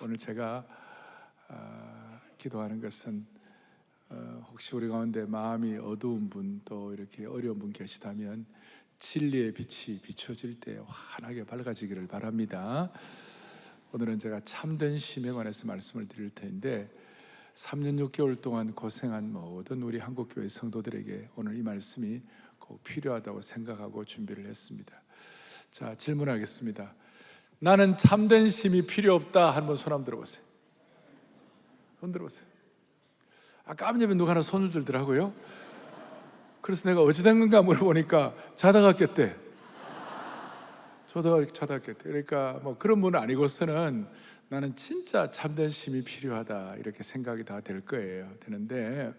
오늘 제가 기도하는 것은 혹시 우리 가운데 마음이 어두운 분, 또 이렇게 어려운 분 계시다면 진리의 빛이 비춰질 때 환하게 밝아지기를 바랍니다. 오늘은 제가 참된 쉼에 관해서 말씀을 드릴 텐데 3년 6개월 동안 고생한 모든 우리 한국교회 성도들에게 오늘 이 말씀이 꼭 필요하다고 생각하고 준비를 했습니다. 자, 질문하겠습니다. 나는 참된 쉼이 필요 없다 하는 분 손 한번 들어보세요. 손 들어보세요. 아까 앞옆에 누가 하나 손을 들더라고요. 그래서 내가 어찌 된 건가 물어보니까 자다가 깼대. 자다가 깼대. 그러니까 뭐 그런 분은 아니고서는 나는 진짜 참된 쉼이 필요하다 이렇게 생각이 다 될 거예요. 되는데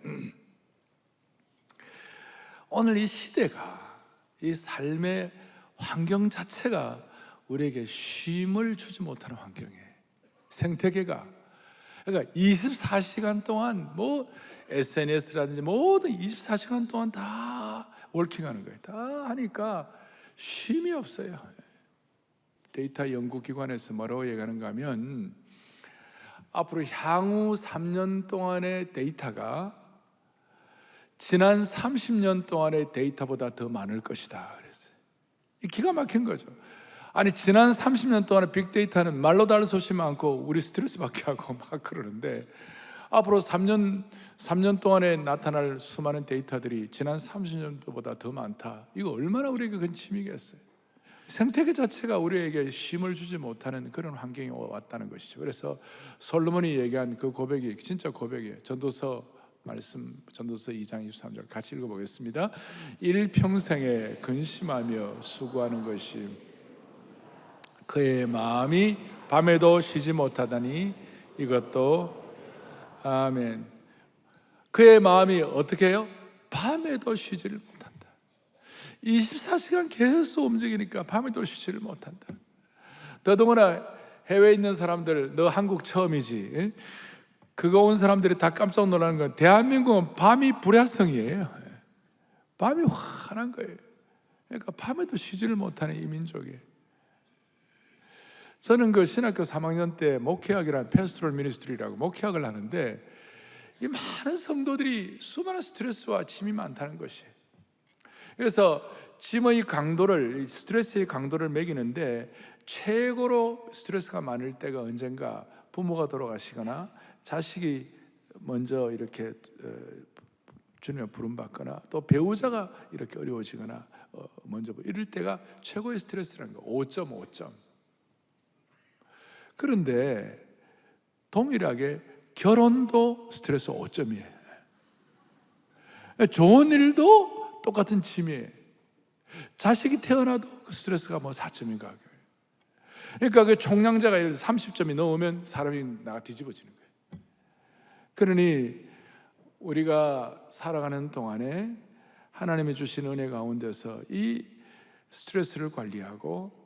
오늘 이 시대가, 이 삶의 환경 자체가 우리에게 쉼을 주지 못하는 환경이에요. 생태계가. 그러니까 24시간 동안 뭐 SNS라든지 모든 24시간 동안 다 워킹하는 거예요. 다 하니까 쉼이 없어요. 데이터 연구기관에서 뭐라고 얘기하는가 하면 앞으로 향후 3년 동안의 데이터가 지난 30년 동안의 데이터보다 더 많을 것이다 그랬어요. 기가 막힌 거죠. 아니, 지난 30년 동안의 빅데이터는 말로 다 할 수 없이 많고 우리 스트레스 받게 하고 막 그러는데 앞으로 3년 동안에 나타날 수많은 데이터들이 지난 30년도보다 더 많다. 이거 얼마나 우리에게 큰 짐이겠어요. 생태계 자체가 우리에게 쉼을 주지 못하는 그런 환경이 왔다는 것이죠. 그래서 솔로몬이 얘기한 그 고백이 진짜 고백이에요. 전도서 2장 23절 같이 읽어보겠습니다. 일평생에 근심하며 수고하는 것이 그의 마음이 밤에도 쉬지 못하다니 이것도 아멘. 그의 마음이 어떻게 해요? 밤에도 쉬지를 못한다. 24시간 계속 움직이니까 밤에도 쉬지를 못한다. 더더구나 해외에 있는 사람들, 너 한국 처음이지? 그거 온 사람들이 다 깜짝 놀라는 건 대한민국은 밤이 불야성이에요. 밤이 환한 거예요. 그러니까 밤에도 쉬지를 못하는 이 민족이에요. 저는 그 신학교 3학년 때 목회학이라는 패스토럴 미니스트리라고 목회학을 하는데 이 많은 성도들이 수많은 스트레스와 짐이 많다는 것이에요. 그래서 짐의 강도를, 스트레스의 강도를 매기는데 최고로 스트레스가 많을 때가 언젠가 부모가 돌아가시거나 자식이 먼저 이렇게 주님의 부름받거나 또 배우자가 이렇게 어려워지거나 먼저 이럴 때가 최고의 스트레스라는 거예요. 5.5점. 그런데 동일하게 결혼도 스트레스 5점이에요. 좋은 일도 똑같은 짐이에요. 자식이 태어나도 그 스트레스가 뭐 4점인가. 그러니까 그 총량자가 30점이 넘으면 사람이 나가 뒤집어지는 거예요. 그러니 우리가 살아가는 동안에 하나님이 주신 은혜 가운데서 이 스트레스를 관리하고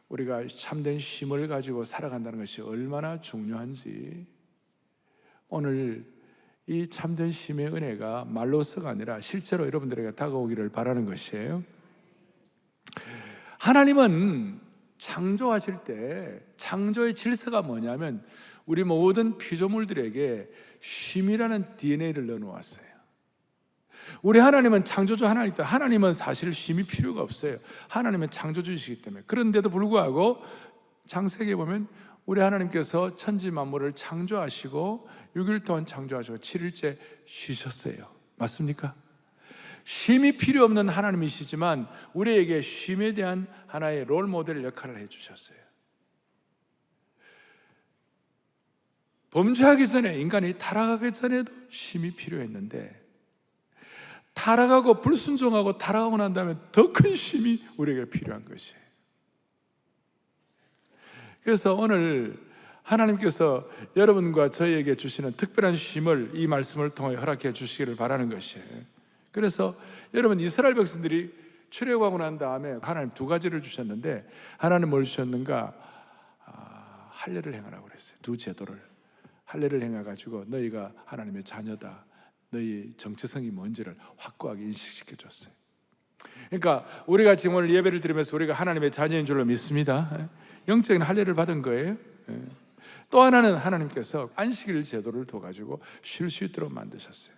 우리가 참된 쉼을 가지고 살아간다는 것이 얼마나 중요한지 오늘 이 참된 쉼의 은혜가 말로서가 아니라 실제로 여러분들에게 다가오기를 바라는 것이에요. 하나님은 창조하실 때 창조의 질서가 뭐냐면 우리 모든 피조물들에게 쉼이라는 DNA를 넣어놓았어요. 우리 하나님은 창조주 하나님이다. 하나님은 사실 쉼이 필요가 없어요. 하나님은 창조주이시기 때문에. 그런데도 불구하고 창세기에 보면 우리 하나님께서 천지 만물을 창조하시고 6일 동안 창조하시고 7일째 쉬셨어요. 맞습니까? 쉼이 필요 없는 하나님이시지만 우리에게 쉼에 대한 하나의 롤 모델 역할을 해주셨어요. 범죄하기 전에, 인간이 타락하기 전에도 쉼이 필요했는데 타락하고 불순종하고 타락하고 난 다음에 더 큰 쉼이 우리에게 필요한 것이에요. 그래서 오늘 하나님께서 여러분과 저희에게 주시는 특별한 쉼을 이 말씀을 통해 허락해 주시기를 바라는 것이에요. 그래서 여러분, 이스라엘 백성들이 출애굽하고 난 다음에 하나님 두 가지를 주셨는데 하나님 뭘 주셨는가? 할례를 행하라고 그랬어요. 두 제도를. 할례를 행해가지고 너희가 하나님의 자녀다, 너희 정체성이 뭔지를 확고하게 인식시켜 줬어요. 그러니까 우리가 지금 오늘 예배를 드리면서 우리가 하나님의 자녀인 줄로 믿습니다. 영적인 할례를 받은 거예요. 또 하나는 하나님께서 안식일 제도를 둬가지고 쉴 수 있도록 만드셨어요.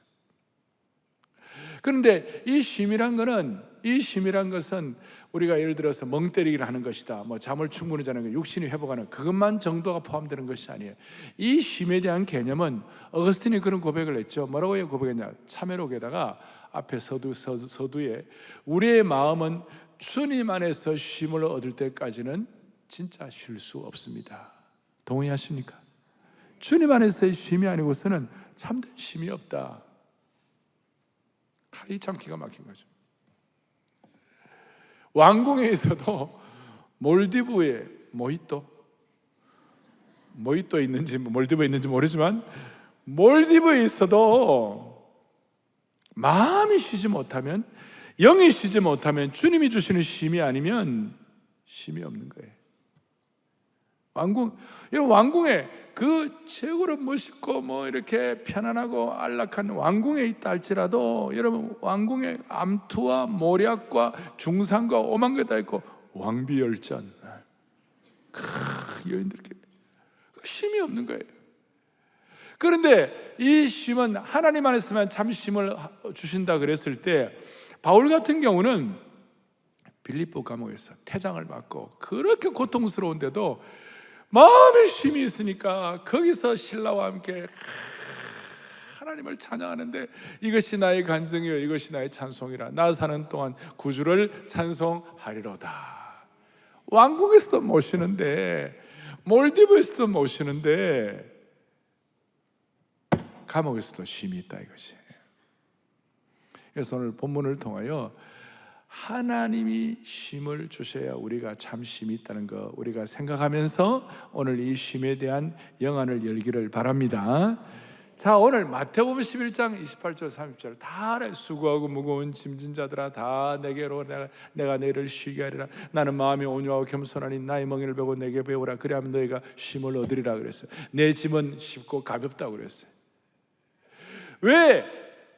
그런데 이 쉼이란 것은 우리가 예를 들어서 멍 때리기를 하는 것이다, 뭐 잠을 충분히 자는 것, 육신이 회복하는 그것만 정도가 포함되는 것이 아니에요. 이 쉼에 대한 개념은 어거스틴이 그런 고백을 했죠. 뭐라고 고백했냐? 참회록에다가 앞에 서두에 우리의 마음은 주님 안에서 쉼을 얻을 때까지는 진짜 쉴 수 없습니다. 동의하십니까? 주님 안에서의 쉼이 아니고서는 참된 쉼이 없다. 이 참 기가 막힌 거죠. 왕궁에 있어도 몰디브에 모히또 있는지 몰디브에 있는지 모르지만 몰디브에 있어도 마음이 쉬지 못하면, 영이 쉬지 못하면, 주님이 주시는 쉼이 아니면 쉼이 없는 거예요. 왕궁에 그 최고로 멋있고 뭐 이렇게 편안하고 안락한 왕궁에 있다 할지라도, 여러분 왕궁에 암투와 모략과 중상과 오만 게 다 있고 왕비열전, 여인들께 쉼이 없는 거예요. 그런데 이 쉼은 하나님 안에서만 참 쉼을 주신다 그랬을 때, 바울 같은 경우는 빌립보 감옥에서 태장을 받고 그렇게 고통스러운데도 마음에 쉼이 있으니까 거기서 신라와 함께 하나님을 찬양하는데, 이것이 나의 간증이요 이것이 나의 찬송이라, 나 사는 동안 구주를 찬송하리로다. 왕국에서도 모시는데, 몰디브에서도 모시는데, 감옥에서도 쉼이 있다 이것이에요. 그래서 오늘 본문을 통하여 하나님이 쉼을 주셔야 우리가 참 쉼이 있다는 거 우리가 생각하면서 오늘 이 쉼에 대한 영안을 열기를 바랍니다. 자, 오늘 마태복음 11장 28절 30절 다 알아요. 수고하고 무거운 짐진 자들아 다 내게로 내가 너희를 쉬게 하리라. 나는 마음이 온유하고 겸손하니 나의 멍에를 베고 내게 배우라. 그래야만 너희가 쉼을 얻으리라 그랬어요. 내 짐은 쉽고 가볍다고 그랬어요. 왜?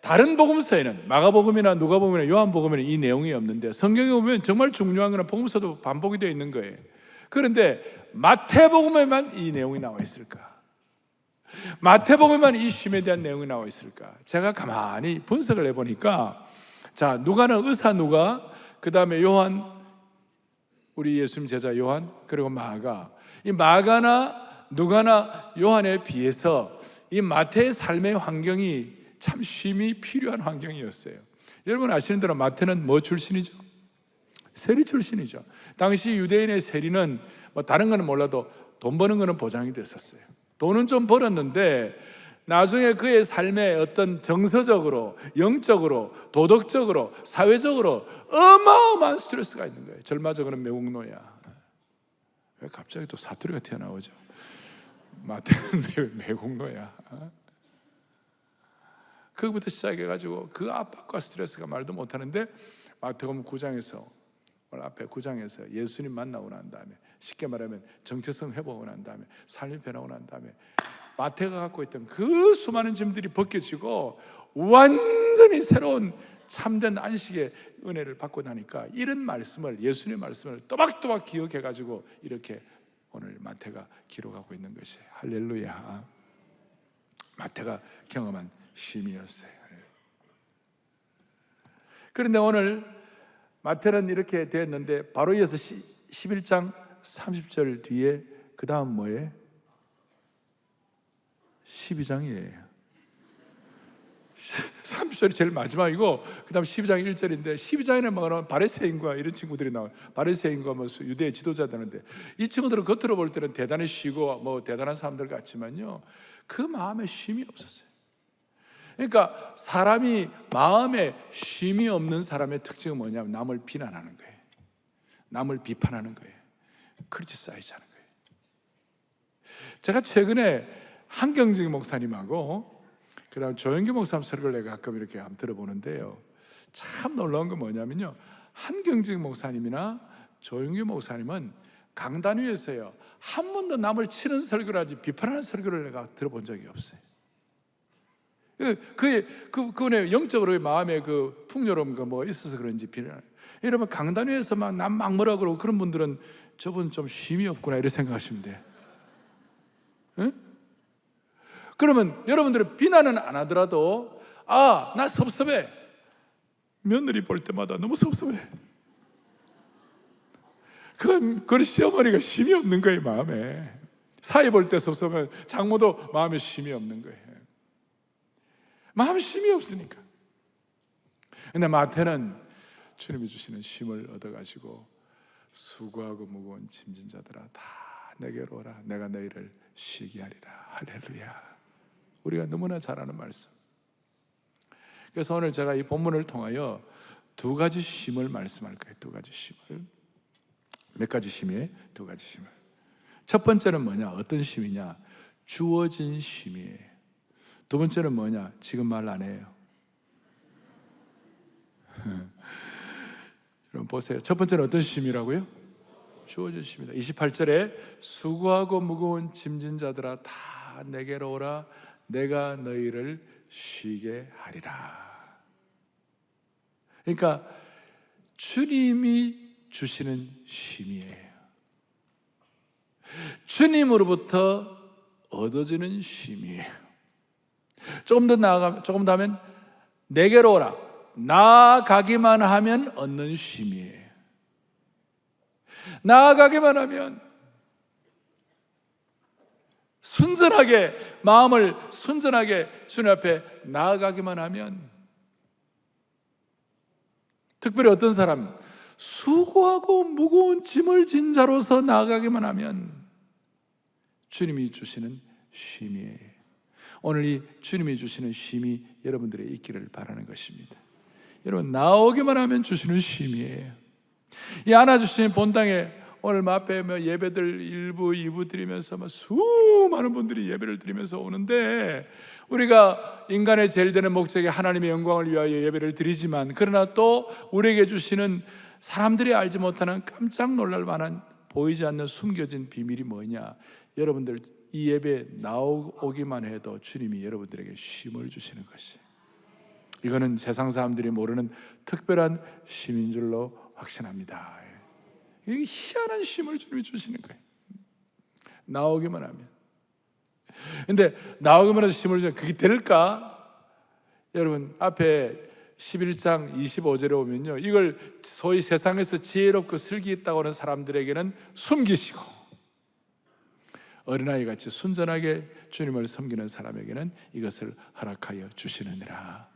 다른 복음서에는, 마가복음이나 누가복음이나 요한복음에는 이 내용이 없는데, 성경에 보면 정말 중요한 거는 복음서도 반복이 되어 있는 거예요. 그런데 마태복음에만 이 내용이 나와 있을까? 마태복음에만 이 쉼에 대한 내용이 나와 있을까? 제가 가만히 분석을 해보니까, 자, 누가는 의사 누가, 그 다음에 요한, 우리 예수님 제자 요한, 그리고 마가, 이 마가나 누가나 요한에 비해서 이 마태의 삶의 환경이 참 쉼이 필요한 환경이었어요. 여러분 아시는 대로 마태는 뭐 출신이죠? 세리 출신이죠. 당시 유대인의 세리는 뭐 다른 거는 몰라도 돈 버는 거는 보장이 됐었어요. 돈은 좀 벌었는데 나중에 그의 삶에 어떤 정서적으로, 영적으로, 도덕적으로, 사회적으로 어마어마한 스트레스가 있는 거예요. 절마적으로는 매국노야. 왜 갑자기 또 사투리가 튀어나오죠? 마태는 매국노야. 그부터 시작해가지고 그 압박과 스트레스가 말도 못하는데, 마태복음 9장에서, 오늘 앞에 9장에서 예수님 만나고 난 다음에, 쉽게 말하면 정체성 회복하고 난 다음에, 삶이 변하고 난 다음에, 마태가 갖고 있던 그 수많은 짐들이 벗겨지고 완전히 새로운 참된 안식의 은혜를 받고 나니까, 이런 말씀을, 예수님의 말씀을 또박또박 기억해가지고 이렇게 오늘 마태가 기록하고 있는 것이에요. 할렐루야. 마태가 경험한 쉼이었어요. 그런데 오늘 마태는 이렇게 됐는데, 바로 이어서 11장 30절 뒤에 그 다음 뭐예요? 12장이에요 30절이 제일 마지막이고, 그 다음 12장 1절인데, 12장에는 뭐 바리새인과 이런 친구들이 나와요. 바리새인과 뭐 유대의 지도자들인데, 이 친구들은 겉으로 볼 때는 대단히 쉬고 뭐 대단한 사람들 같지만요, 그 마음에 쉼이 없었어요. 그러니까 사람이 마음에 쉼이 없는 사람의 특징은 뭐냐면 남을 비난하는 거예요. 남을 비판하는 거예요. 크리티사이즈하는 거예요. 제가 최근에 한경직 목사님하고 그다음 조영규 목사님 설교를 내가 가끔 이렇게 한번 들어보는데요, 참 놀라운 건 뭐냐면요, 한경직 목사님이나 조영규 목사님은 강단 위에서요 한 번도 남을 치는 설교를 하지 비판하는 설교를 내가 들어본 적이 없어요. 그분의 영적으로 마음에 그 풍요로움과 뭐가 있어서 그런지 비난. 여러분 강단 위에서 막 남 막 뭐라 그러고 그런 분들은 저분 좀 쉼이 없구나 이렇게 생각하시면 돼요. 그러면 여러분들은 비난은 안 하더라도 나 섭섭해. 며느리 볼 때마다 너무 섭섭해. 그건 시어머니가 쉼이 없는 거예요, 마음에. 사위 볼 때 섭섭해. 장모도 마음에 쉼이 없는 거예요. 마음에 쉼이 없으니까. 근데 마태는 주님이 주시는 쉼을 얻어가지고 수고하고 무거운 짐진 자들아 다 내게로 오라. 내가 너희를 쉬게 하리라. 할렐루야. 우리가 너무나 잘 아는 말씀. 그래서 오늘 제가 이 본문을 통하여 두 가지 쉼을 말씀할 거예요. 두 가지 쉼을. 몇 가지 쉼이에요? 두 가지 쉼을. 첫 번째는 뭐냐? 어떤 쉼이냐? 주어진 쉼이에요. 두 번째는 뭐냐? 지금 말 안 해요. 여러분 보세요. 첫 번째는 어떤 쉼이라고요? 주어진 쉼이다. 28절에 수고하고 무거운 짐진 자들아 다 내게로 오라. 내가 너희를 쉬게 하리라. 그러니까 주님이 주시는 쉼이에요. 주님으로부터 얻어지는 쉼이에요. 조금 더 하면 내게로 오라. 나아가기만 하면 얻는 쉼이에요. 나아가기만 하면, 순전하게 마음을 순전하게 주님 앞에 나아가기만 하면, 특별히 어떤 사람 수고하고 무거운 짐을 진 자로서 나아가기만 하면 주님이 주시는 쉼이에요. 오늘 이 주님이 주시는 쉼이 여러분들의 있기를 바라는 것입니다. 여러분 나오기만 하면 주시는 쉼이에요. 이 안아주시는 본당에 오늘 앞에 예배들 1부, 2부 드리면서 수많은 분들이 예배를 드리면서 오는데, 우리가 인간의 제일 되는 목적이 하나님의 영광을 위하여 예배를 드리지만, 그러나 또 우리에게 주시는 사람들이 알지 못하는 깜짝 놀랄 만한 보이지 않는 숨겨진 비밀이 뭐냐? 여러분들 이 예배에 나오기만 해도 주님이 여러분들에게 쉼을 주시는 것이, 이거는 세상 사람들이 모르는 특별한 쉼인 줄로 확신합니다. 이 희한한 쉼을 주님이 주시는 거예요. 나오기만 하면. 근데 나오기만 해도 쉼을 주면 그게 될까? 여러분 앞에 11장 25절에 오면요, 이걸 소위 세상에서 지혜롭고 슬기 있다고 하는 사람들에게는 숨기시고, 어린아이 같이 순전하게 주님을 섬기는 사람에게는 이것을 허락하여 주시느니라.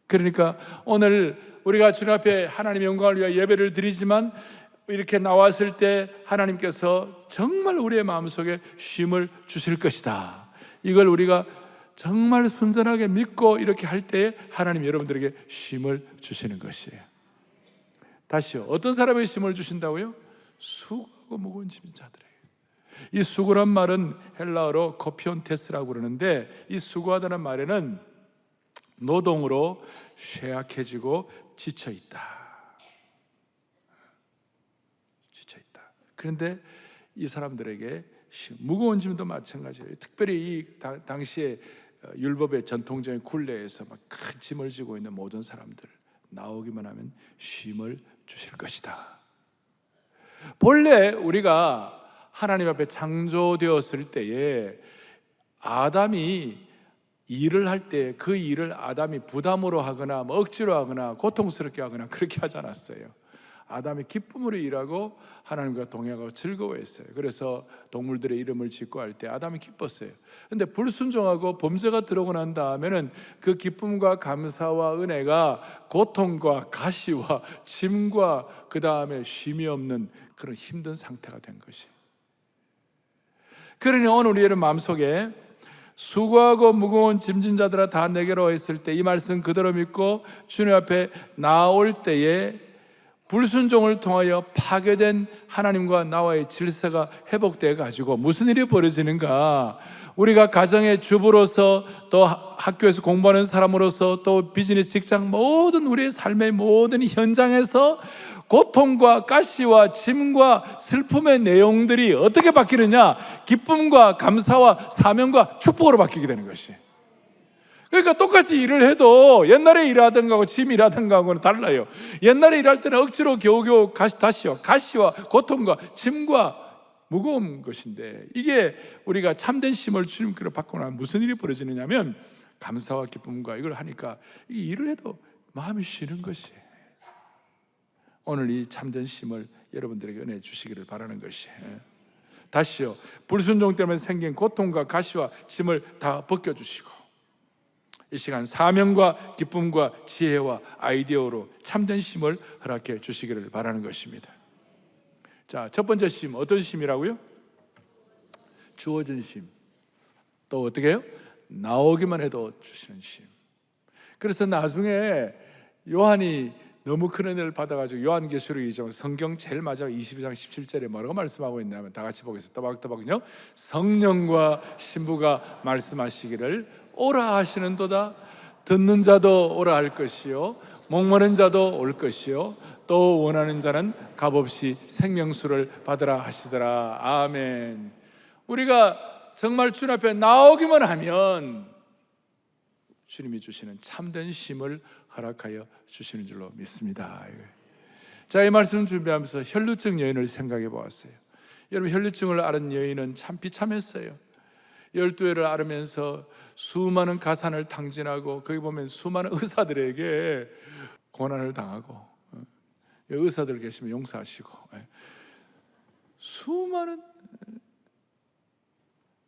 그러니까 오늘 우리가 주님 앞에 하나님의 영광을 위하여 예배를 드리지만, 이렇게 나왔을 때 하나님께서 정말 우리의 마음속에 쉼을 주실 것이다. 이걸 우리가 정말 순전하게 믿고 이렇게 할 때에 하나님 여러분들에게 쉼을 주시는 것이에요. 다시요, 어떤 사람에게 쉼을 주신다고요? 수고하고 무거운 짐진 자들에게. 이 수고란 말은 헬라어로 코피온테스라고 그러는데, 이 수고하다는 말에는 노동으로 쇠약해지고 지쳐있다. 그런데 이 사람들에게 무거운 짐도 마찬가지예요. 특별히 이 당시에 율법의 전통적인 굴레에서 막 큰 짐을 지고 있는 모든 사람들, 나오기만 하면 쉼을 주실 것이다. 본래 우리가 하나님 앞에 창조되었을 때에 아담이 일을 할 때 그 일을 아담이 부담으로 하거나 억지로 하거나 고통스럽게 하거나 그렇게 하지 않았어요. 아담이 기쁨으로 일하고 하나님과 동행하고 즐거워했어요. 그래서 동물들의 이름을 짓고 할 때 아담이 기뻤어요. 근데 불순종하고 범죄가 들어오고 난 다음에는 그 기쁨과 감사와 은혜가 고통과 가시와 짐과 그 다음에 쉼이 없는 그런 힘든 상태가 된 것이. 그러니 오늘 우리 여러분 마음속에 수고하고 무거운 짐진 자들아 다 내게로 했을 때, 이 말씀 그대로 믿고 주님 앞에 나올 때에 불순종을 통하여 파괴된 하나님과 나와의 질서가 회복되어 가지고 무슨 일이 벌어지는가? 우리가 가정의 주부로서, 또 학교에서 공부하는 사람으로서, 또 비즈니스 직장, 모든 우리의 삶의 모든 현장에서 고통과 가시와 짐과 슬픔의 내용들이 어떻게 바뀌느냐? 기쁨과 감사와 사명과 축복으로 바뀌게 되는 것이. 그러니까 똑같이 일을 해도 옛날에 일하던 거하고 지금 일하던 거하고는 달라요. 옛날에 일할 때는 억지로 겨우겨우 가시와 고통과 짐과 무거운 것인데, 이게 우리가 참된 쉼을 주님께로 받고 나면 무슨 일이 벌어지느냐면 감사와 기쁨과 이걸 하니까 이 일을 해도 마음이 쉬는 것이에요. 오늘 이 참된 쉼을 여러분들에게 은혜 주시기를 바라는 것이에요. 다시요, 불순종 때문에 생긴 고통과 가시와 짐을 다 벗겨주시고 이 시간 사명과 기쁨과 지혜와 아이디어로 참된 쉼을 허락해 주시기를 바라는 것입니다. 자, 첫 번째 쉼, 어떤 쉼이라고요? 주어진 쉼. 또 어떻게 해요? 나오기만 해도 주시는 쉼. 그래서 나중에 요한이 너무 큰 은혜를 받아가지고 요한계시록이죠, 성경 제일 마지막 22장 17절에 뭐라고 말씀하고 있냐면, 다 같이 보겠습니다. 또박또박요. 성령과 신부가 말씀하시기를 오라 하시는도다. 듣는 자도 오라 할 것이요, 목마른 자도 올 것이요, 또 원하는 자는 값없이 생명수를 받으라 하시더라. 아멘. 우리가 정말 주님 앞에 나오기만 하면 주님이 주시는 참된 쉼을 허락하여 주시는 줄로 믿습니다. 자, 이 말씀 준비하면서 혈루증 여인을 생각해 보았어요. 여러분, 혈루증을 앓은 여인은 참 비참했어요. 12회를 앓으면서 수많은 가산을 탕진하고, 거기 보면 수많은 의사들에게 고난을 당하고, 의사들 계시면 용서하시고, 수많은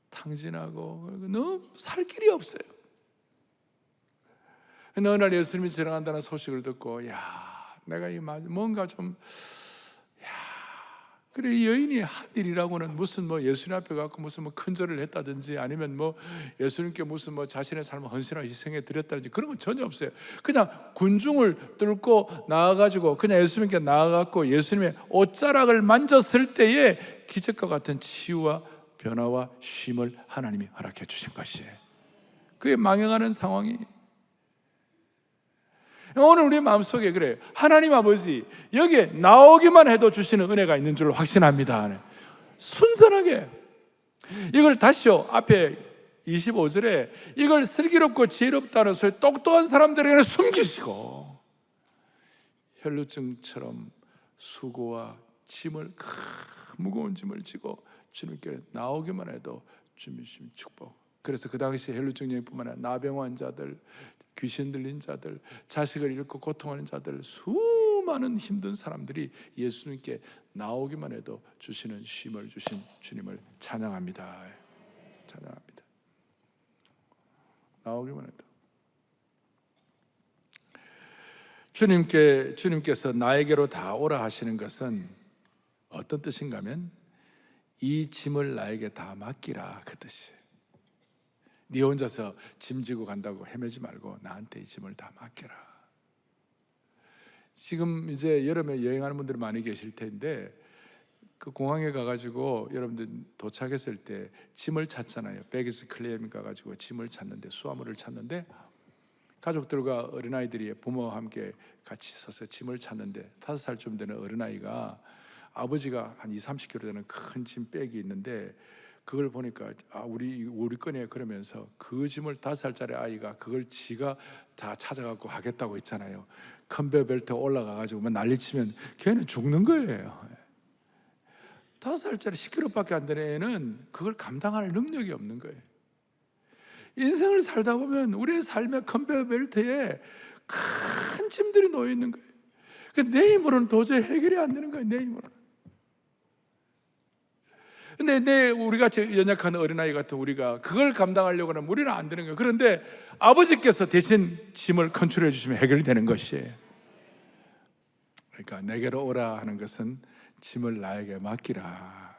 탕진하고 너무 살 길이 없어요. 근데 어느 날 예수님이 지나간다는 소식을 듣고, 야, 내가 뭔가 좀, 그래, 이 여인이 한 일이라고는 무슨 뭐 예수님 앞에 가서 무슨 뭐 큰절을 했다든지, 아니면 뭐 예수님께 무슨 뭐 자신의 삶을 헌신하고 희생해 드렸다든지 그런 건 전혀 없어요. 그냥 군중을 뚫고 나와가지고 그냥 예수님께 나아갔고, 예수님의 옷자락을 만졌을 때에 기적과 같은 치유와 변화와 쉼을 하나님이 허락해 주신 것이에요. 그게 망해가는 상황이, 오늘 우리 마음속에 그래요. 하나님 아버지, 여기에 나오기만 해도 주시는 은혜가 있는 줄로 확신합니다. 순전하게 이걸 다시요, 앞에 25절에 이걸 슬기롭고 지혜롭다는 소리 똑똑한 사람들에게는 숨기시고, 혈루증처럼 수고와 짐을, 무거운 짐을 지고 주님께 나오기만 해도 주님 주신 축복. 그래서 그 당시 혈루증 여인뿐만 아니라 나병 환자들, 귀신 들린 자들, 자식을 잃고 고통하는 자들, 수많은 힘든 사람들이 예수님께 나오기만 해도 주시는 쉼을 주신 주님을 찬양합니다. 찬양합니다. 나오기만 해도. 주님께서 나에게로 다 오라 하시는 것은 어떤 뜻인가 하면, 이 짐을 나에게 다 맡기라, 그 뜻이에요. 네 혼자서 짐 지고 간다고 헤매지 말고 나한테 이 짐을 다 맡겨라. 지금 이제 여름에 여행하는 분들이 많이 계실 텐데, 그 공항에 가가지고 여러분들 도착했을 때 짐을 찾잖아요. 베기스 클레임 가가지고 짐을 찾는데, 수화물을 찾는데, 가족들과 어린아이들이 부모와 함께 같이 서서 짐을 찾는데, 5살쯤 되는 어린아이가 아버지가 한 20-30kg 되는 큰 짐백이 있는데, 그걸 보니까 우리 거네 그러면서 그 짐을 5살짜리 아이가 그걸 지가 다 찾아갖고 하겠다고 했잖아요. 컨베어 벨트에 올라가가지고 막 난리치면 걔는 죽는 거예요. 5살짜리 10kg밖에 안 되는 애는 그걸 감당할 능력이 없는 거예요. 인생을 살다 보면 우리의 삶의 컨베어 벨트에 큰 짐들이 놓여 있는 거예요. 내 힘으로는 도저히 해결이 안 되는 거예요. 내 힘으로는. 근데 우리가 연약한 어린아이 같은 우리가 그걸 감당하려고 하면 우리는 안 되는 거예요. 그런데 아버지께서 대신 짐을 컨트롤해 주시면 해결이 되는 것이에요. 그러니까 내게로 오라 하는 것은 짐을 나에게 맡기라,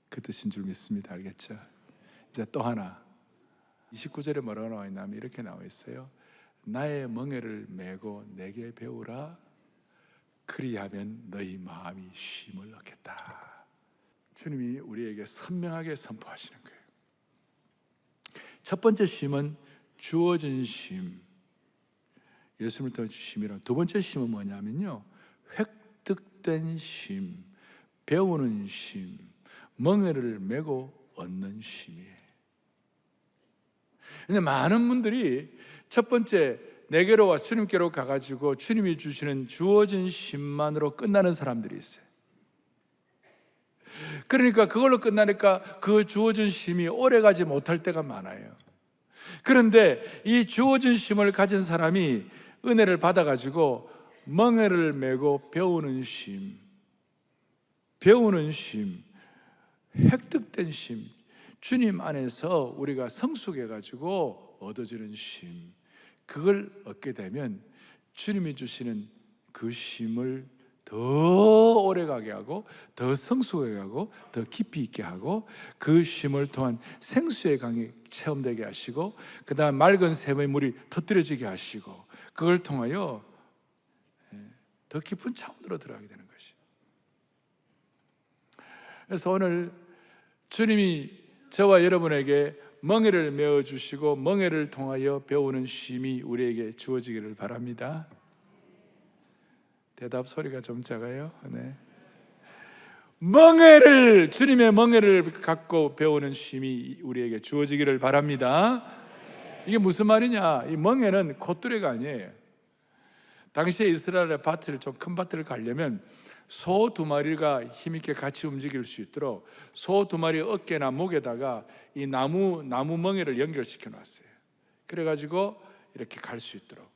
그 뜻인 줄 믿습니다. 알겠죠? 이제 또 하나, 29절에 뭐라고 나와 있냐면 이렇게 나와 있어요. 나의 멍에를 메고 내게 배우라, 그리하면 너희 마음이 쉼을 얻겠다. 주님이 우리에게 선명하게 선포하시는 거예요. 첫 번째 쉼은 주어진 쉼, 예수님을 통해 쉼이라. 두 번째 쉼은 뭐냐면요, 획득된 쉼, 배우는 쉼, 멍에를 메고 얻는 쉼이에요. 근데 많은 분들이 첫 번째 내게로 와 주님께로 가가지고 주님이 주시는 주어진 쉼만으로 끝나는 사람들이 있어요. 그러니까 그걸로 끝나니까 그 주어진 쉼이 오래가지 못할 때가 많아요. 그런데 이 주어진 쉼을 가진 사람이 은혜를 받아가지고 멍에를 메고 배우는 쉼, 획득된 쉼, 주님 안에서 우리가 성숙해가지고 얻어지는 쉼, 그걸 얻게 되면 주님이 주시는 그 쉼을 더 오래가게 하고 더 성숙하게 하고 더 깊이 있게 하고 그 쉼을 통한 생수의 강이 체험되게 하시고 그 다음 맑은 샘의 물이 터뜨려지게 하시고 그걸 통하여 더 깊은 차원으로 들어가게 되는 것이. 그래서 오늘 주님이 저와 여러분에게 멍에를 메어주시고 멍에를 통하여 배우는 쉼이 우리에게 주어지기를 바랍니다. 대답 소리가 좀 작아요. 네. 주님의 멍에를 갖고 배우는 쉼이 우리에게 주어지기를 바랍니다. 이게 무슨 말이냐? 이 멍에는 콧뚜레가 아니에요. 당시에 이스라엘의 밭을, 좀 큰 밭을 가려면 소 2마리가 힘있게 같이 움직일 수 있도록 소 2마리 어깨나 목에다가 이 나무 멍에를 연결시켜 놨어요. 그래가지고 이렇게 갈 수 있도록.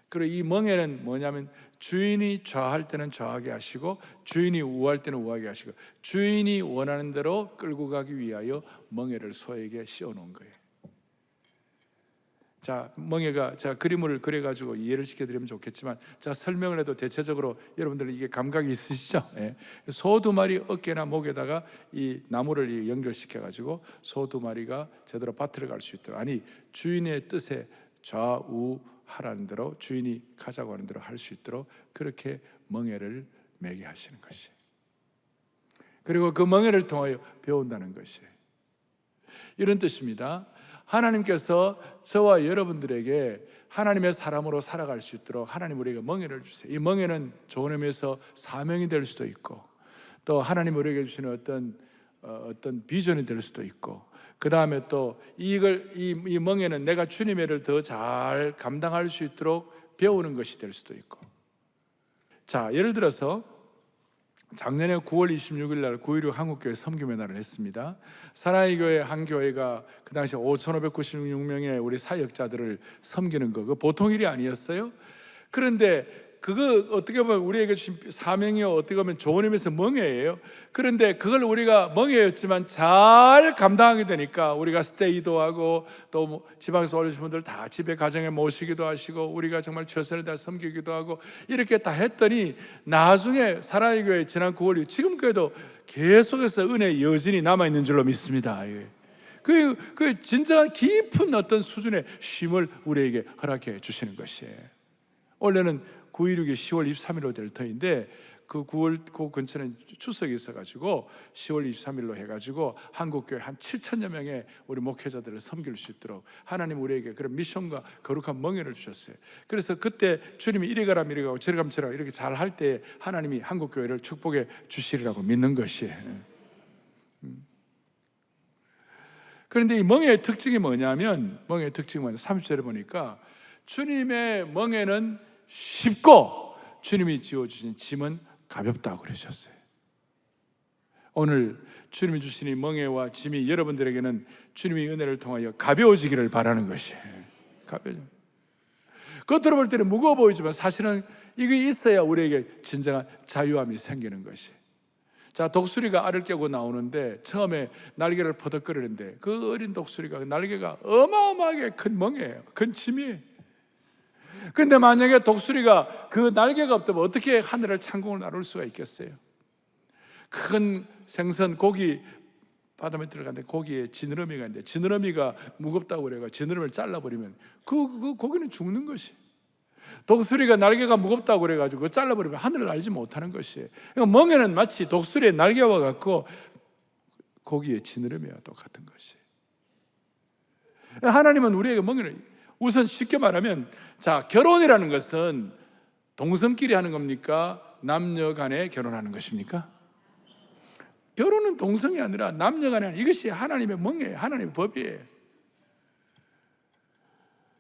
그리고 이 멍에는 뭐냐면 주인이 좌할 때는 좌하게 하시고 주인이 우할 때는 우하게 하시고 주인이 원하는 대로 끌고 가기 위하여 멍에를 소에게 씌워 놓은 거예요. 자, 멍에가 제가 그림을 그려가지고 이해를 시켜드리면 좋겠지만 제가 설명을 해도 대체적으로 여러분들 이게 감각이 있으시죠? 예. 소 2마리 어깨나 목에다가 이 나무를 연결시켜가지고 소 2마리가 제대로 밭을 갈 수 있도록, 아니 주인의 뜻에 좌우하라는 대로 주인이 가자고 하는 대로 할 수 있도록 그렇게 멍에를 매게 하시는 것이에요. 그리고 그 멍에를 통하여 배운다는 것이에요. 이런 뜻입니다. 하나님께서 저와 여러분들에게 하나님의 사람으로 살아갈 수 있도록 하나님 우리에게 멍에를 주세요. 이 멍에는 좋은 의미에서 사명이 될 수도 있고 또 하나님 우리에게 주시는 어떤 비전이 될 수도 있고 그 다음에 또 이 멍에는 내가 주님의 일을 더 잘 감당할 수 있도록 배우는 것이 될 수도 있고. 자, 예를 들어서 작년에 9월 26일 날 9.16 한국교회 섬김의 날을 했습니다. 사랑의 교회 한 교회가 그 당시 5,596명의 우리 사역자들을 섬기는 거, 그 보통 일이 아니었어요. 그런데 그거 어떻게 보면 우리에게 주신 사명이요, 어떻게 보면 좋은 의미에서 멍에예요. 그런데 그걸 우리가 멍에였지만 잘 감당하게 되니까 우리가 스테이도 하고 또 뭐 지방에서 오신 분들 다 집에 가정에 모시기도 하시고 우리가 정말 최선을 다해 섬기기도 하고 이렇게 다 했더니 나중에 사랑의 교회 지난 9월 지금까지도 계속해서 은혜의 여진이 남아있는 줄로 믿습니다. 그 진짜 깊은 어떤 수준의 쉼을 우리에게 허락해 주시는 것이에요. 원래는 9.16이 10월 23일로 될 터인데 그 근처는 추석이 있어가지고 10월 23일로 해가지고 한국교회 한 7천여 명의 우리 목회자들을 섬길 수 있도록 하나님 우리에게 그런 미션과 거룩한 멍에를 주셨어요. 그래서 그때 주님이 이리 가라 이리 가고 저리 가면 저리 가고 이렇게 잘 할 때 하나님이 한국교회를 축복해 주시리라고 믿는 것이에요. 그런데 이 멍에의 특징이 뭐냐면 30절에 보니까 주님의 멍에는 쉽고 주님이 지어주신 짐은 가볍다고 그러셨어요. 오늘 주님이 주신 이 멍에와 짐이 여러분들에게는 주님의 은혜를 통하여 가벼워지기를 바라는 것이에요. 겉으로 볼 때는 무거워 보이지만 사실은 이게 있어야 우리에게 진정한 자유함이 생기는 것이에요. 자, 독수리가 알을 깨고 나오는데 처음에 날개를 퍼덕거리는데 그 어린 독수리가 날개가 어마어마하게 큰 멍에예요. 큰 짐이에요. 그런데 만약에 독수리가 그 날개가 없다면 어떻게 하늘을 창공을 나눌 수가 있겠어요? 큰 생선, 고기 바다에 들어갔는데 고기에 지느러미가 있는데 지느러미가 무겁다고 그래가 지느러미를 잘라버리면 그 고기는 죽는 것이. 독수리가 날개가 무겁다고 그래가지고 잘라버리면 하늘을 알지 못하는 것이에요. 그러니까 멍에는 마치 독수리의 날개와 같고 고기의 지느러미와 똑같은 것이에요. 하나님은 우리에게 멍에를 우선 쉽게 말하면, 자, 결혼이라는 것은 동성끼리 하는 겁니까? 남녀 간에 결혼하는 것입니까? 결혼은 동성이 아니라 남녀 간에 이것이 하나님의 멍에예요. 하나님의 법이에요.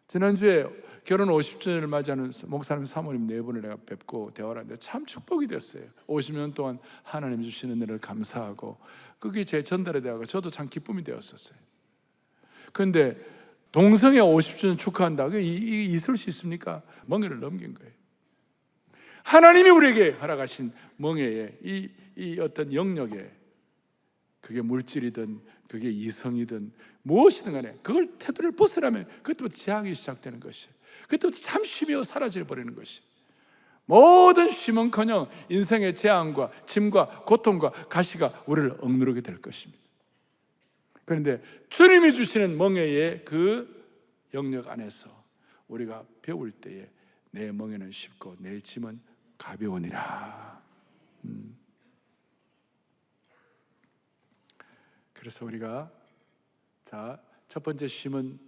지난주에 결혼 50주년을 맞이하는 목사님 사모님 4분을 내가 뵙고 대화를 하는데 참 축복이 됐어요. 50년 동안 하나님 주시는 은혜를 감사하고 그게 제 전달에 대하고 저도 참 기쁨이 되었었어요. 그런데 동성애 50주년 축하한다. 그게 있을 수 있습니까? 멍에를 넘긴 거예요. 하나님이 우리에게 허락하신 멍에에 이 어떤 영역에, 그게 물질이든 그게 이성이든 무엇이든 간에 그걸 태도를 벗으라면 그때부터 재앙이 시작되는 것이에요. 그때부터 참 쉼이 사라져 버리는 것이. 모든 쉼은커녕 인생의 재앙과 짐과 고통과 가시가 우리를 억누르게 될 것입니다. 그런데 주님이 주시는 멍에의 그 영역 안에서 우리가 배울 때에 내 멍에는 쉽고 내 짐은 가벼우니라. 그래서 우리가 첫 번째 쉼은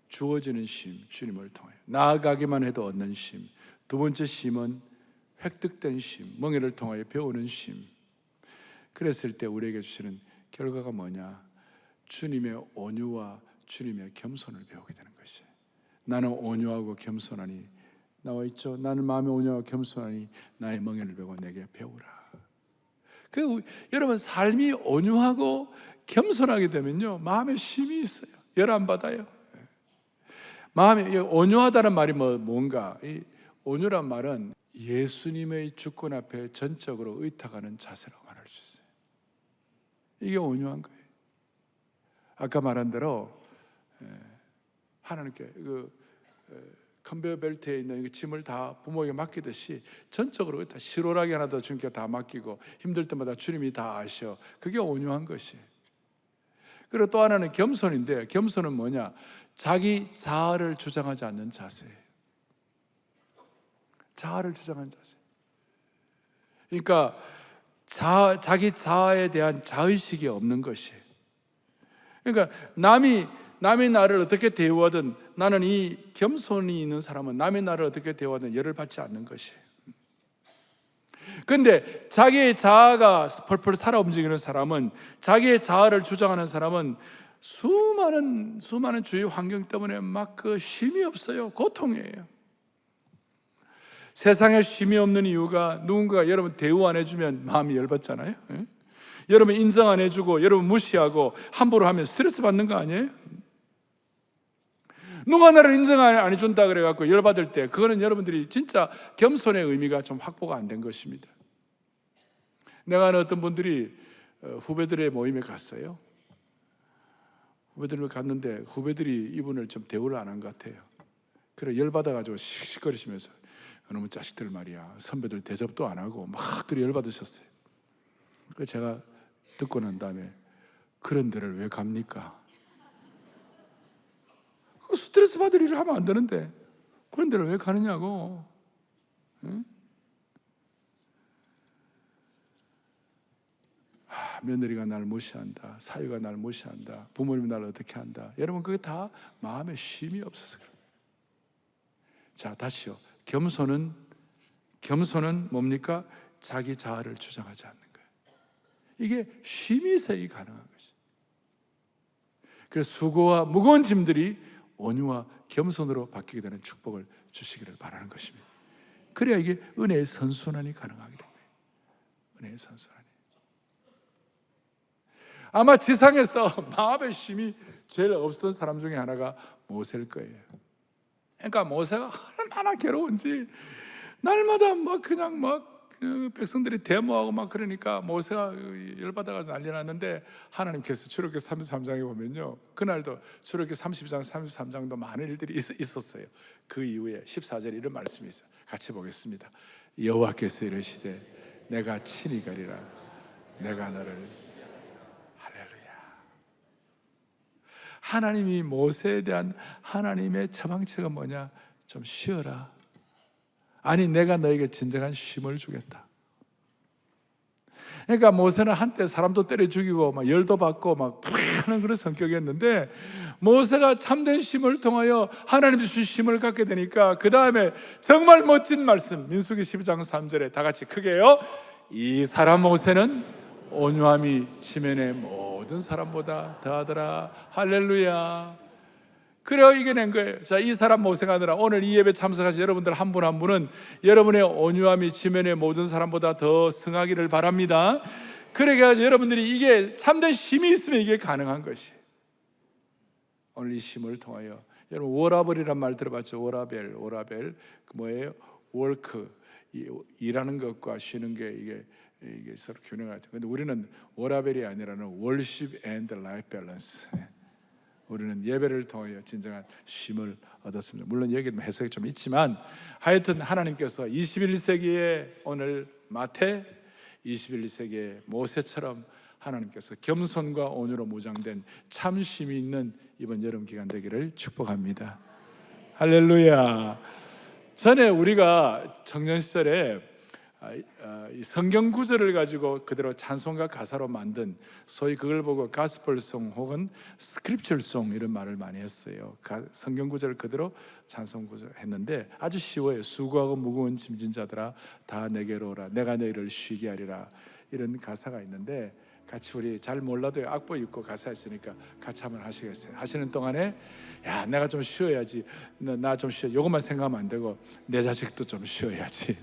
주어지는 쉼, 주님을 통해 나아가기만 해도 얻는 쉼. 두 번째 쉼은 획득된 쉼, 멍에를 통하여 배우는 쉼. 그랬을 때 우리에게 주시는 결과가 뭐냐? 주님의 온유와 주님의 겸손을 배우게 되는 것이에요. 나는 온유하고 겸손하니, 나와 있죠? 나는 마음에 온유하고 겸손하니 나의 멍에를 배우고 내게 배우라. 여러분, 삶이 온유하고 겸손하게 되면요, 마음에 쉼이 있어요. 열 안 받아요. 마음이 온유하다는 말이 뭔가? 이 온유란 말은 예수님의 주권 앞에 전적으로 의탁하는 자세라고 말할 수 있어요. 이게 온유한 거예요. 아까 말한 대로 하나님께 컨베이어 벨트에 있는 짐을 다 부모에게 맡기듯이 전적으로 다 실오라기 하나도 주님께 다 맡기고 힘들 때마다 주님이 다 아셔. 그게 온유한 것이에요. 그리고 또 하나는 겸손인데, 겸손은 뭐냐? 자기 자아를 주장하지 않는 자세예요. 자아를 주장하는 자세. 그러니까 자기 자아에 대한 자의식이 없는 것이에요. 그러니까 남이 나를 어떻게 대우하든, 나는 이 겸손이 있는 사람은 남이 나를 어떻게 대우하든 열을 받지 않는 것이에요. 그런데 자기의 자아가 펄펄 살아 움직이는 사람은, 자기의 자아를 주장하는 사람은 수많은 주위 환경 때문에 막 그 쉼이 없어요. 고통이에요. 세상에 쉼이 없는 이유가, 누군가가 여러분 대우 안 해주면 마음이 열받잖아요. 여러분 인정 안 해주고 여러분 무시하고 함부로 하면 스트레스 받는 거 아니에요? 누가 나를 인정 안 해준다 그래갖고 열받을 때, 그거는 여러분들이 진짜 겸손의 의미가 좀 확보가 안 된 것입니다. 내가 아는 어떤 분들이 후배들의 모임에 갔어요. 후배들을 갔는데 후배들이 이분을 좀 대우를 안 한 것 같아요. 그래 열받아가지고 씩씩거리시면서, 그놈의 자식들 말이야, 선배들 대접도 안 하고 막 그리 열받으셨어요. 그래서 제가 듣고 난 다음에, 그런 데를 왜 갑니까? 스트레스 받을 일을 하면 안 되는데 그런 데를 왜 가느냐고. 응? 며느리가 나를 무시한다, 사위가 나를 무시한다, 부모님이 나를 어떻게 한다. 여러분, 그게 다 마음에 쉼이 없어서 그래요. 자, 다시요. 겸손은 뭡니까? 자기 자아를 주장하지 않는 거예요. 이게 쉼이 있어야 가능한 것이죠. 그래서 수고와 무거운 짐들이 온유와 겸손으로 바뀌게 되는 축복을 주시기를 바라는 것입니다. 그래야 이게 은혜의 선순환이 가능하게 됩니다. 은혜의 선순환이. 아마 지상에서 마음의 쉼이 제일 없었던 사람 중에 하나가 모세일 거예요. 그러니까 모세가 얼마나 괴로운지 날마다 백성들이 데모하고 막 그러니까 모세가 열받아가지고 난리 났는데, 하나님께서 출애굽기 33장에 보면요, 그날도 출애굽기 32장 33장도 많은 일들이 있었어요. 그 이후에 14절에 이런 말씀이 있어요. 같이 보겠습니다. 여호와께서 이르시되 내가 친히 가리라, 내가 너를. 할렐루야. 하나님이 모세에 대한 하나님의 처방책은 뭐냐? 좀 쉬어라. 아니, 내가 너에게 진정한 쉼을 주겠다. 그러니까 모세는 한때 사람도 때려 죽이고 막 열도 받고 막 하는 그런 성격이었는데, 모세가 참된 쉼을 통하여 하나님 주신 쉼을 갖게 되니까 그 다음에 정말 멋진 말씀, 민수기 12장 3절에 다 같이 크게요. 이 사람 모세는 온유함이 지면의 모든 사람보다 더하더라. 할렐루야. 그래 이겨낸 거예요. 자, 이 사람 모색하느라 오늘 이 예배 참석하신 여러분들 한 분 한 분은 여러분의 온유함이 지면의 모든 사람보다 더 승하기를 바랍니다. 그래가지고 여러분들이 이게 참된 힘이 있으면 이게 가능한 것이. 오늘 이 힘을 통하여 여러분 워라벨이란 말 들어봤죠? 워라벨 그 뭐예요? 워크, 일하는 것과 쉬는 게 이게 서로 균형하죠. 근데 우리는 워라벨이 아니라는 월십 앤드 라이프 밸런스. 우리는 예배를 통하여 진정한 쉼을 얻었습니다. 물론 여기는 해석이 좀 있지만 하여튼 하나님께서 21세기에 오늘 마태, 21세기의 모세처럼 하나님께서 겸손과 온유로 무장된 참 쉼이 있는 이번 여름 기간 되기를 축복합니다. 할렐루야. 전에 우리가 청년 시절에 성경 구절을 가지고 그대로 찬송가 가사로 만든 소위 그걸 보고 가스펠송 혹은 스크립처송 이런 말을 많이 했어요. 성경 구절을 그대로 찬송 구절 했는데 아주 쉬워요. 수고하고 무거운 짐진 자들아 다 내게로 오라 내가 너희를 쉬게 하리라 이런 가사가 있는데 같이 우리 잘 몰라도 악보 읽고 가사 있으니까 같이 한번 하시겠어요? 하시는 동안에 야 내가 좀 쉬어야지 나 좀 쉬어 이것만 생각하면 안 되고 내 자식도 좀 쉬어야지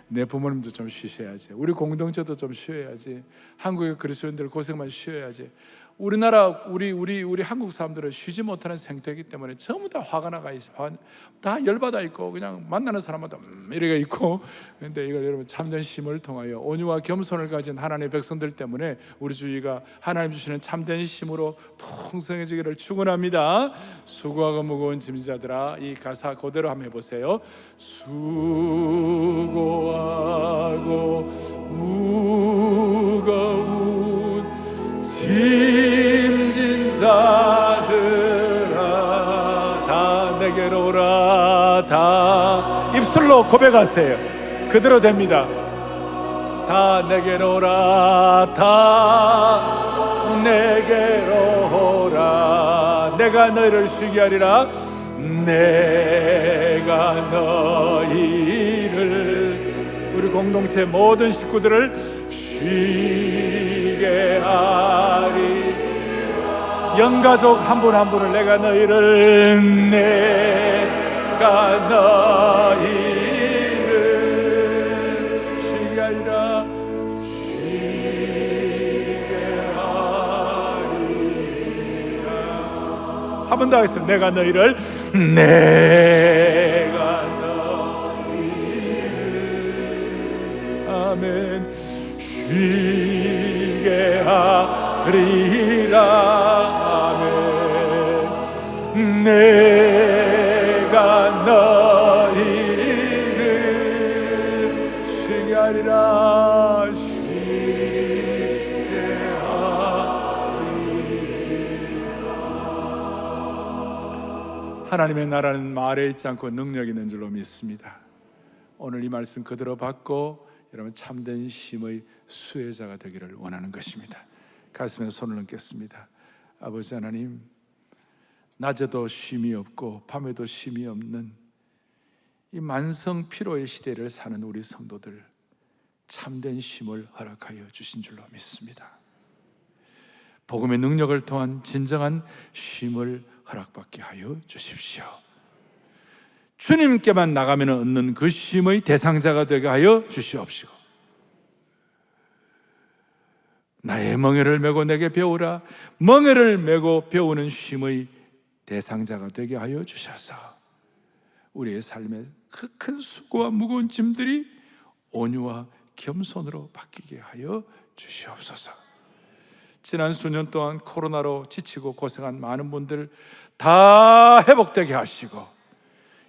내 부모님도 좀 쉬셔야지 우리 공동체도 좀 쉬어야지 한국의 그리스도인들 고생만 쉬어야지 우리나라 우리 한국 사람들은 쉬지 못하는 생태이기 때문에 전부 다 화가 나가 있어 다 열받아 있고 그냥 만나는 사람마다 이래가 있고 그런데 이걸 여러분 참된 쉼을 통하여 온유와 겸손을 가진 하나님의 백성들 때문에 우리 주위가 하나님 주시는 참된 쉼으로 풍성해지기를 축원합니다. 수고하고 무거운 짐자들아 이 가사 그대로 한번 해보세요. 수고하고 무거운 짐진 자들아 다 내게로 오라 다 입술로 고백하세요. 그대로 됩니다. 다 내게로 오라 다 내게로 오라 내가 너희를 쉬게 하리라 내가 너희를 우리 공동체 모든 식구들을 쉬게 하리 영가족 한 분 한 분을 내가 너희를 쉬게 하리라 한 번 더 하겠습니다. 내가 너희를 아멘 쉬게 하리라 아멘 내가 너희를 쉬게 하리라 쉬게 하리라 하나님의 나라는 말에 있지 않고 능력이 있는 줄로 믿습니다. 오늘 이 말씀 그대로 받고 여러분 참된 쉼의 수혜자가 되기를 원하는 것입니다. 가슴에 손을 얹겠습니다. 아버지 하나님 낮에도 쉼이 없고 밤에도 쉼이 없는 이 만성 피로의 시대를 사는 우리 성도들 참된 쉼을 허락하여 주신 줄로 믿습니다. 복음의 능력을 통한 진정한 쉼을 허락받게 하여 주십시오. 주님께만 나가면 얻는 그 쉼의 대상자가 되게 하여 주시옵시고 나의 멍에를 메고 내게 배우라 멍에를 메고 배우는 쉼의 대상자가 되게 하여 주셔서 우리의 삶에 그 큰 수고와 무거운 짐들이 온유와 겸손으로 바뀌게 하여 주시옵소서. 지난 수년 동안 코로나로 지치고 고생한 많은 분들 다 회복되게 하시고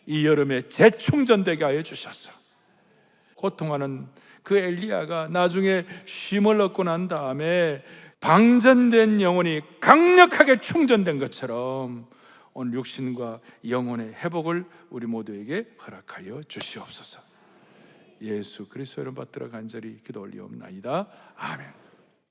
이 여름에 재충전되게 하여 주셔서 고통하는 그 엘리야가 나중에 쉼을 얻고 난 다음에 방전된 영혼이 강력하게 충전된 것처럼 오늘 육신과 영혼의 회복을 우리 모두에게 허락하여 주시옵소서. 예수 그리스도 이름 받들어 간절히 기도 올리옵나이다. 아멘.